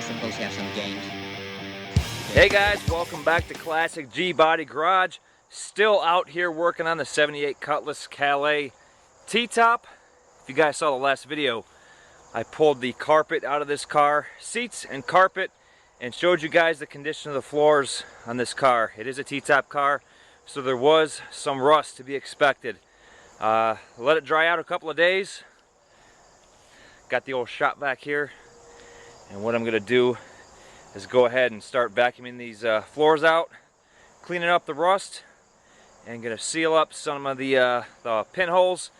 supposed to have some games. Hey guys, welcome back to Classic G-Body Garage. Still out here working on the 78 Cutlass Calais T-Top. If you guys saw the last video, I pulled the carpet out of this car, seats and carpet, and showed you guys the condition of the floors on this car. It is a T-Top car, so there was some rust to be expected. Let it dry out a couple of days. Got the old shop vac here, and what I'm going to do is go ahead and start vacuuming these floors out, cleaning up the rust, and going to seal up some of the pinholes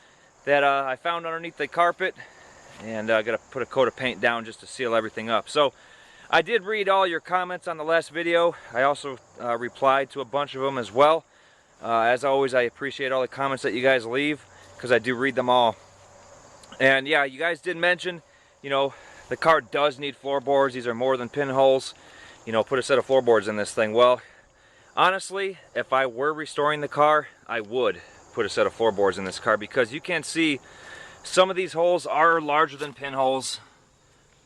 that I found underneath the carpet, and I'm going to put a coat of paint down just to seal everything up. So I did read all your comments on the last video. I also replied to a bunch of them as well. As always, I appreciate all the comments that you guys leave, because I do read them all. And yeah, you guys did mention, you know, the car does need floorboards. These are more than pinholes. You know, put a set of floorboards in this thing. Well, honestly, if I were restoring the car, I would put a set of floorboards in this car, because you can see some of these holes are larger than pinholes.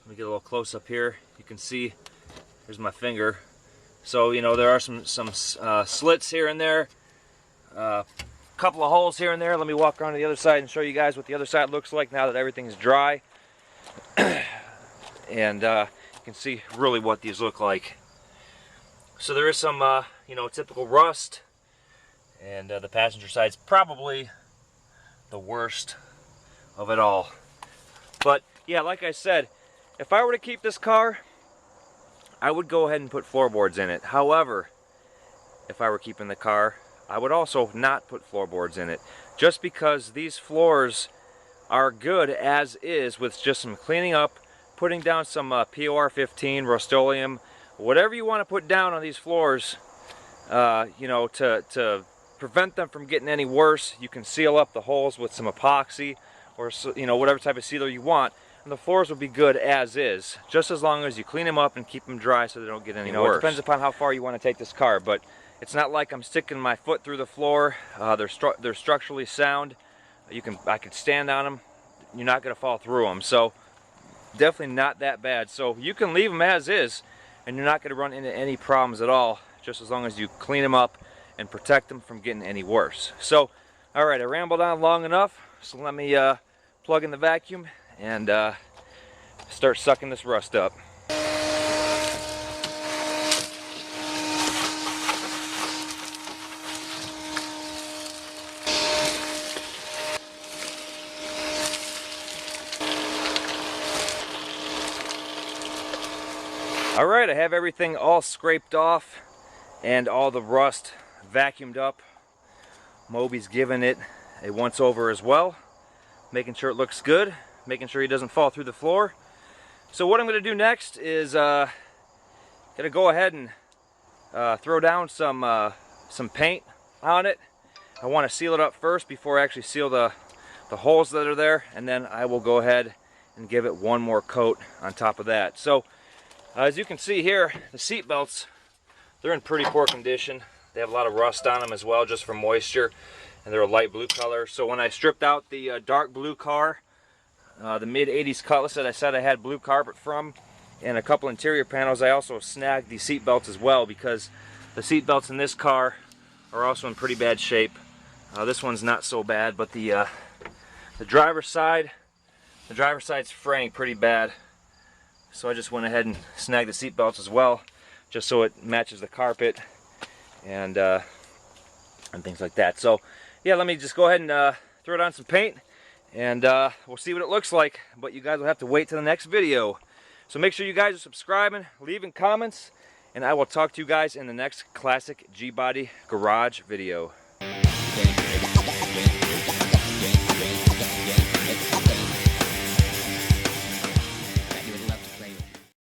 Let me get a little close up here. You can see, here's my finger. So, you know, there are some slits here and there. Couple of holes here and there. Let me walk around to the other side and show you guys what the other side looks like now that everything's dry. And you can see really what these look like. So there is some, you know, typical rust, and the passenger side's probably the worst of it all. But yeah, like I said, if I were to keep this car, I would go ahead and put floorboards in it. However, if I were keeping the car, I would also not put floorboards in it, just because these floors are good as is with just some cleaning up, putting down some POR 15, Rust-Oleum, whatever you want to put down on these floors, you know, to prevent them from getting any worse. You can seal up the holes with some epoxy, or, you know, whatever type of sealer you want, and the floors will be good as is, just as long as you clean them up and keep them dry so they don't get any worse. It depends upon how far you want to take this car, but it's not like I'm sticking my foot through the floor. They're structurally sound. I could stand on them. You're not going to fall through them. So definitely not that bad. So you can leave them as is, and you're not going to run into any problems at all, just as long as you clean them up and protect them from getting any worse. So, all right, I rambled on long enough. So let me plug in the vacuum and start sucking this rust up. Alright, I have everything all scraped off and all the rust vacuumed up. Moby's giving it a once over as well, making sure it looks good, making sure he doesn't fall through the floor. So what I'm going to do next is going to go ahead and throw down some paint on it. I want to seal it up first before I actually seal the holes that are there, and then I will go ahead and give it one more coat on top of that. So as you can see here, the seat belts, they're in pretty poor condition. They have a lot of rust on them as well, just from moisture, and they're a light blue color. So when I stripped out the dark blue car, the mid-80s Cutlass that I said I had blue carpet from, and a couple interior panels, I also snagged the seat belts as well, because the seat belts in this car are also in pretty bad shape. This one's not so bad, but the driver's side's fraying pretty bad. So I just went ahead and snagged the seat belts as well, just so it matches the carpet and things like that. So yeah, let me just go ahead and throw down some paint, and we'll see what it looks like. But you guys will have to wait till the next video. So make sure you guys are subscribing, leaving comments, and I will talk to you guys in the next Classic G-Body Garage video. Okay.